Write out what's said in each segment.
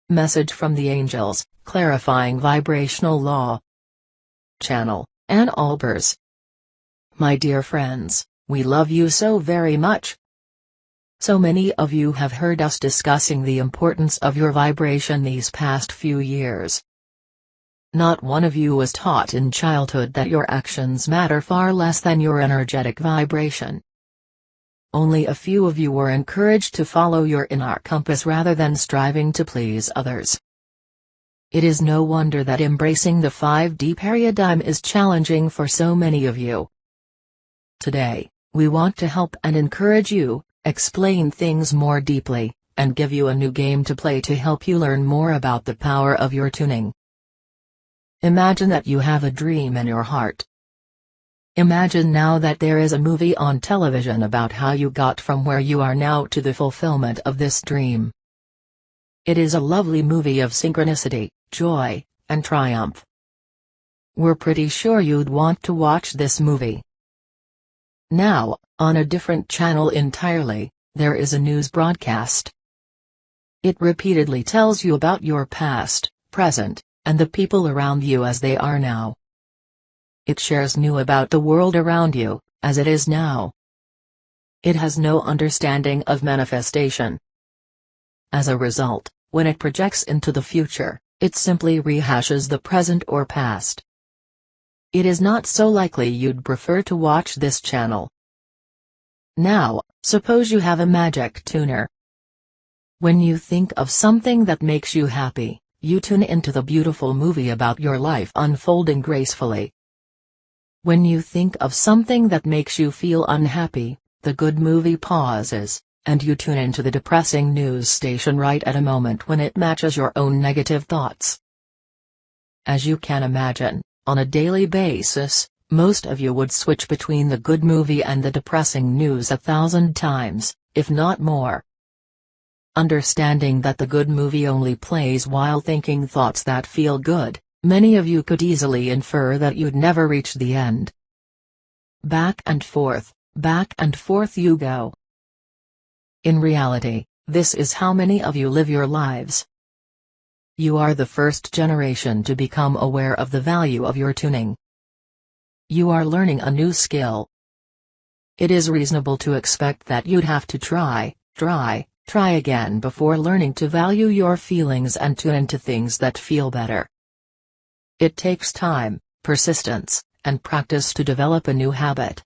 Message from the angels, clarifying vibrational law. Channel, Ann Albers. My dear friends, we love you so very much. So many of you have heard us discussing the importance of your vibration these past few years. Not one of you was taught in childhood that your actions matter far less than your energetic vibration. Only a few of you were encouraged to follow your inner compass rather than striving to please others. It is no wonder that embracing the 5D paradigm is challenging for so many of you. Today, we want to help and encourage you, explain things more deeply, and give you a new game to play to help you learn more about the power of your tuning. Imagine that you have a dream in your heart. Imagine now that there is a movie on television about how you got from where you are now to the fulfillment of this dream. It is a lovely movie of synchronicity, joy, and triumph. We're pretty sure you'd want to watch this movie. Now, on a different channel entirely, there is a news broadcast. It repeatedly tells you about your past, present, and the people around you as they are now. It shares new about the world around you, as it is now. It has no understanding of manifestation. As a result, when it projects into the future, it simply rehashes the present or past. It is not so likely you'd prefer to watch this channel. Now, suppose you have a magic tuner. When you think of something that makes you happy, you tune into the beautiful movie about your life unfolding gracefully. When you think of something that makes you feel unhappy, the good movie pauses, and you tune into the depressing news station right at a moment when it matches your own negative thoughts. As you can imagine, on a daily basis, most of you would switch between the good movie and the depressing news 1,000 times, if not more. Understanding that the good movie only plays while thinking thoughts that feel good, many of you could easily infer that you'd never reach the end. Back and forth you go. In reality, this is how many of you live your lives. You are the first generation to become aware of the value of your tuning. You are learning a new skill. It is reasonable to expect that you'd have to try again before learning to value your feelings and tune into things that feel better. It takes time, persistence, and practice to develop a new habit.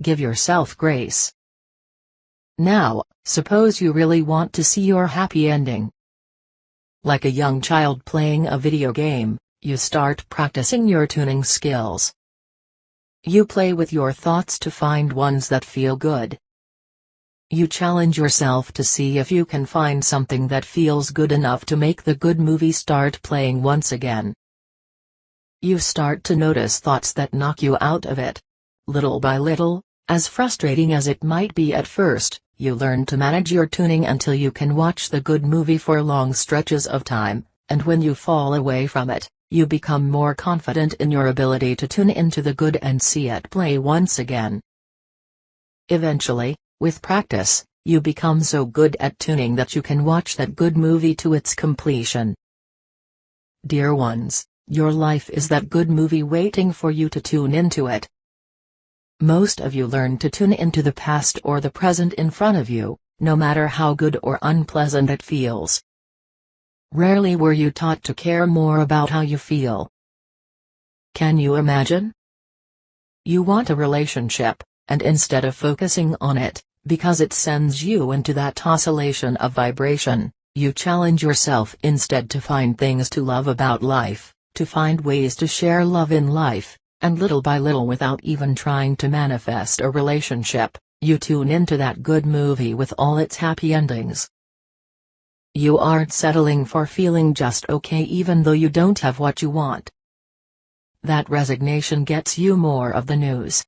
Give yourself grace. Now, suppose you really want to see your happy ending. Like a young child playing a video game, you start practicing your tuning skills. You play with your thoughts to find ones that feel good. You challenge yourself to see if you can find something that feels good enough to make the good movie start playing once again. You start to notice thoughts that knock you out of it. Little by little, as frustrating as it might be at first, you learn to manage your tuning until you can watch the good movie for long stretches of time, and when you fall away from it, you become more confident in your ability to tune into the good and see it play once again. Eventually, with practice, you become so good at tuning that you can watch that good movie to its completion. Dear ones, your life is that good movie waiting for you to tune into it. Most of you learn to tune into the past or the present in front of you, no matter how good or unpleasant it feels. Rarely were you taught to care more about how you feel. Can you imagine? You want a relationship, and instead of focusing on it, because it sends you into that oscillation of vibration, you challenge yourself instead to find things to love about life, to find ways to share love in life, and little by little without even trying to manifest a relationship, you tune into that good movie with all its happy endings. You aren't settling for feeling just okay even though you don't have what you want. That resignation gets you more of the news.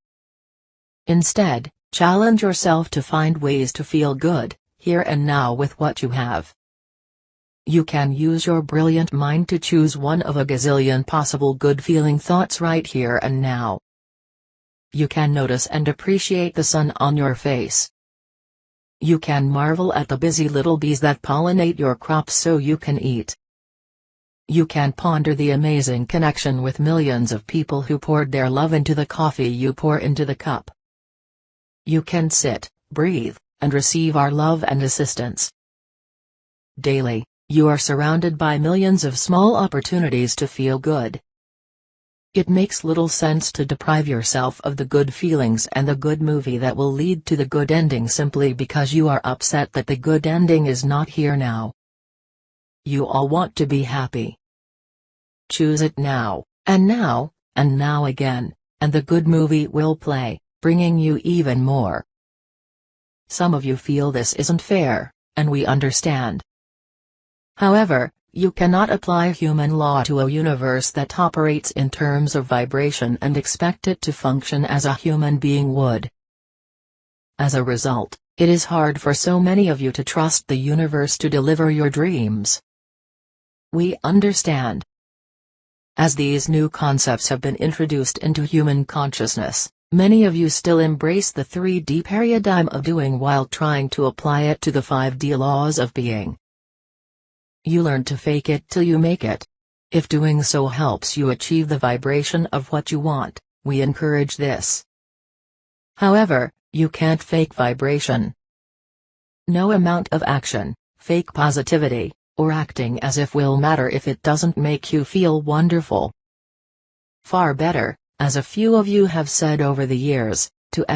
Instead, challenge yourself to find ways to feel good, here and now with what you have. You can use your brilliant mind to choose one of a gazillion possible good-feeling thoughts right here and now. You can notice and appreciate the sun on your face. You can marvel at the busy little bees that pollinate your crops so you can eat. You can ponder the amazing connection with millions of people who poured their love into the coffee you pour into the cup. You can sit, breathe, and receive our love and assistance. Daily, you are surrounded by millions of small opportunities to feel good. It makes little sense to deprive yourself of the good feelings and the good movie that will lead to the good ending simply because you are upset that the good ending is not here now. You all want to be happy. Choose it now, and now again, and the good movie will play, bringing you even more. Some of you feel this isn't fair, and we understand. However, you cannot apply human law to a universe that operates in terms of vibration and expect it to function as a human being would. As a result, it is hard for so many of you to trust the universe to deliver your dreams. We understand. As these new concepts have been introduced into human consciousness, many of you still embrace the 3D paradigm of doing while trying to apply it to the 5D laws of being. You learn to fake it till you make it. If doing so helps you achieve the vibration of what you want, we encourage this. However, you can't fake vibration. No amount of action, fake positivity, or acting as if will matter if it doesn't make you feel wonderful. Far better, as a few of you have said over the years, to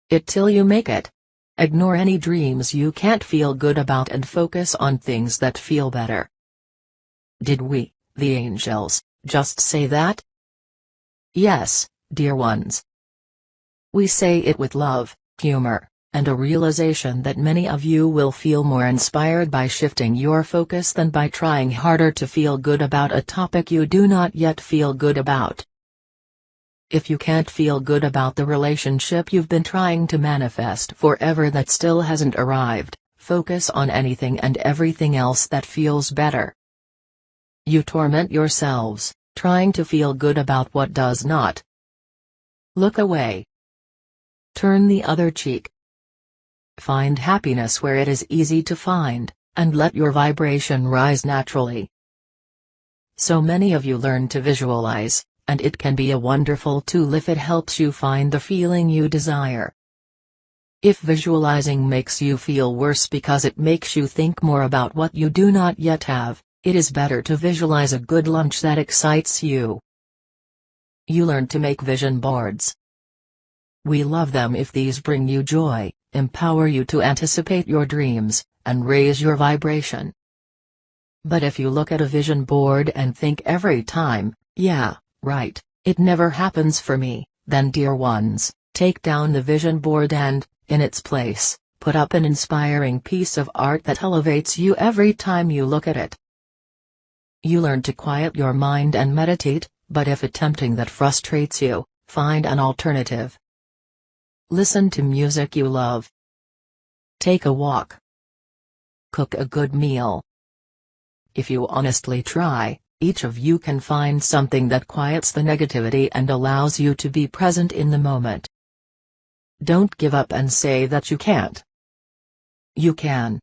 it till you make it. Ignore any dreams you can't feel good about and focus on things that feel better. Did we, the angels, just say that? Yes, dear ones. We say it with love, humor, and a realization that many of you will feel more inspired by shifting your focus than by trying harder to feel good about a topic you do not yet feel good about. If you can't feel good about the relationship you've been trying to manifest forever that still hasn't arrived, focus on anything and everything else that feels better. You torment yourselves, trying to feel good about what does not. Look away. Turn the other cheek. Find happiness where it is easy to find, and let your vibration rise naturally. So many of you learn to visualize, and it can be a wonderful tool if it helps you find the feeling you desire. If visualizing makes you feel worse because it makes you think more about what you do not yet have, it is better to visualize a good lunch that excites you. You learn to make vision boards. We love them if these bring you joy, empower you to anticipate your dreams, and raise your vibration. But if you look at a vision board and think every time, yeah, right, it never happens for me, then dear ones, take down the vision board and, in its place, put up an inspiring piece of art that elevates you every time you look at it. You learn to quiet your mind and meditate, but if attempting that frustrates you, find an alternative. Listen to music you love. Take a walk. Cook a good meal. If you honestly try, each of you can find something that quiets the negativity and allows you to be present in the moment. Don't give up and say that you can't. You can.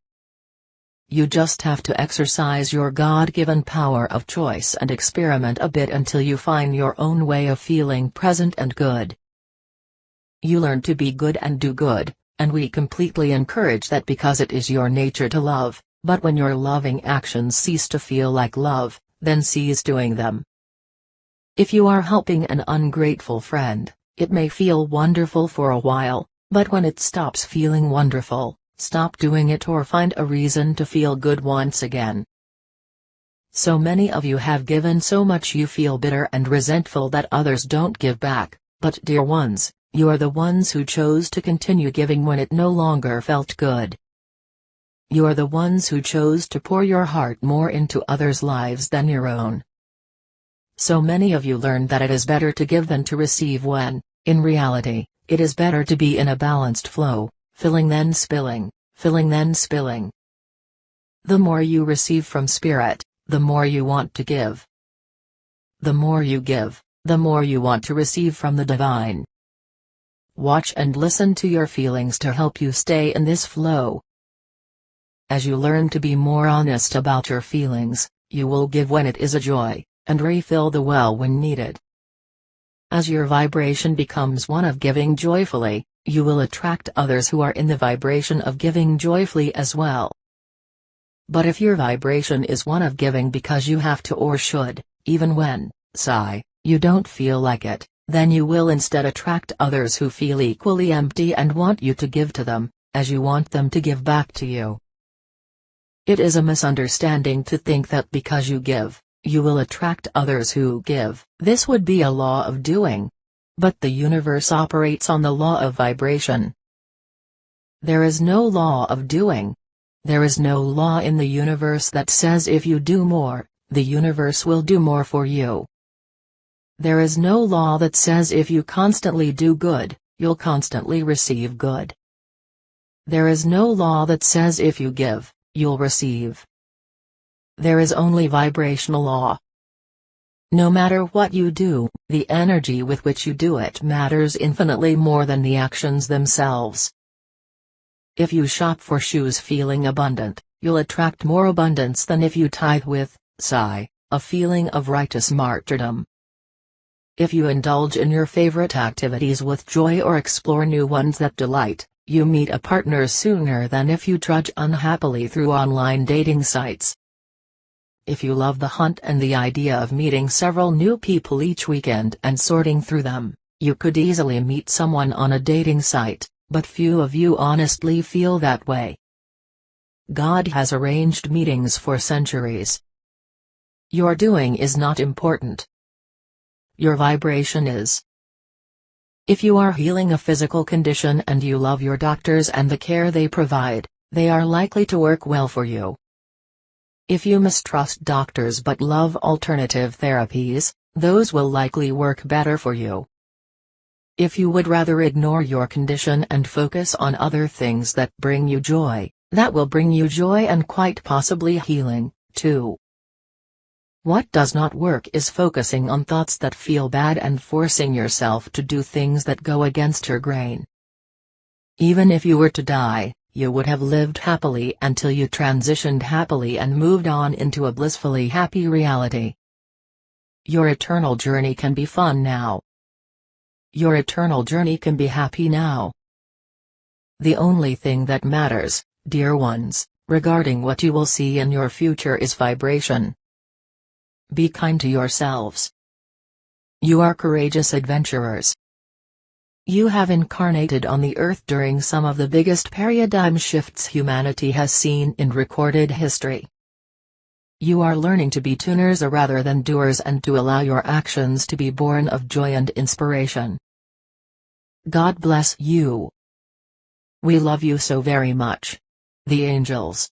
You just have to exercise your God-given power of choice and experiment a bit until you find your own way of feeling present and good. You learn to be good and do good, and we completely encourage that because it is your nature to love, but when your loving actions cease to feel like love, then cease doing them. If you are helping an ungrateful friend, it may feel wonderful for a while, but when it stops feeling wonderful, stop doing it or find a reason to feel good once again. So many of you have given so much you feel bitter and resentful that others don't give back, but dear ones, you are the ones who chose to continue giving when it no longer felt good. You are the ones who chose to pour your heart more into others' lives than your own. So many of you learned that it is better to give than to receive when, in reality, it is better to be in a balanced flow, filling then spilling, filling then spilling. The more you receive from Spirit, the more you want to give. The more you give, the more you want to receive from the divine. Watch and listen to your feelings to help you stay in this flow. As you learn to be more honest about your feelings, you will give when it is a joy, and refill the well when needed. As your vibration becomes one of giving joyfully, you will attract others who are in the vibration of giving joyfully as well. But if your vibration is one of giving because you have to or should, even when, you don't feel like it, then you will instead attract others who feel equally empty and want you to give to them, as you want them to give back to you. It is a misunderstanding to think that because you give, you will attract others who give. This would be a law of doing. But the universe operates on the law of vibration. There is no law of doing. There is no law in the universe that says if you do more, the universe will do more for you. There is no law that says if you constantly do good, you'll constantly receive good. There is no law that says if you give, you'll receive. There is only vibrational law. No matter what you do, the energy with which you do it matters infinitely more than the actions themselves. If you shop for shoes feeling abundant, you'll attract more abundance than if you tithe with, a feeling of righteous martyrdom. If you indulge in your favorite activities with joy or explore new ones that delight, you meet a partner sooner than if you trudge unhappily through online dating sites. If you love the hunt and the idea of meeting several new people each weekend and sorting through them, you could easily meet someone on a dating site, but few of you honestly feel that way. God has arranged meetings for centuries. Your doing is not important. Your vibration is. If you are healing a physical condition and you love your doctors and the care they provide, they are likely to work well for you. If you mistrust doctors but love alternative therapies, those will likely work better for you. If you would rather ignore your condition and focus on other things that bring you joy, that will bring you joy and quite possibly healing, too. What does not work is focusing on thoughts that feel bad and forcing yourself to do things that go against your grain. Even if you were to die, you would have lived happily until you transitioned happily and moved on into a blissfully happy reality. Your eternal journey can be fun now. Your eternal journey can be happy now. The only thing that matters, dear ones, regarding what you will see in your future is vibration. Be kind to yourselves. You are courageous adventurers. You have incarnated on the earth during some of the biggest paradigm shifts humanity has seen in recorded history. You are learning to be tuners rather than doers and to allow your actions to be born of joy and inspiration. God bless you. We love you so very much. The angels.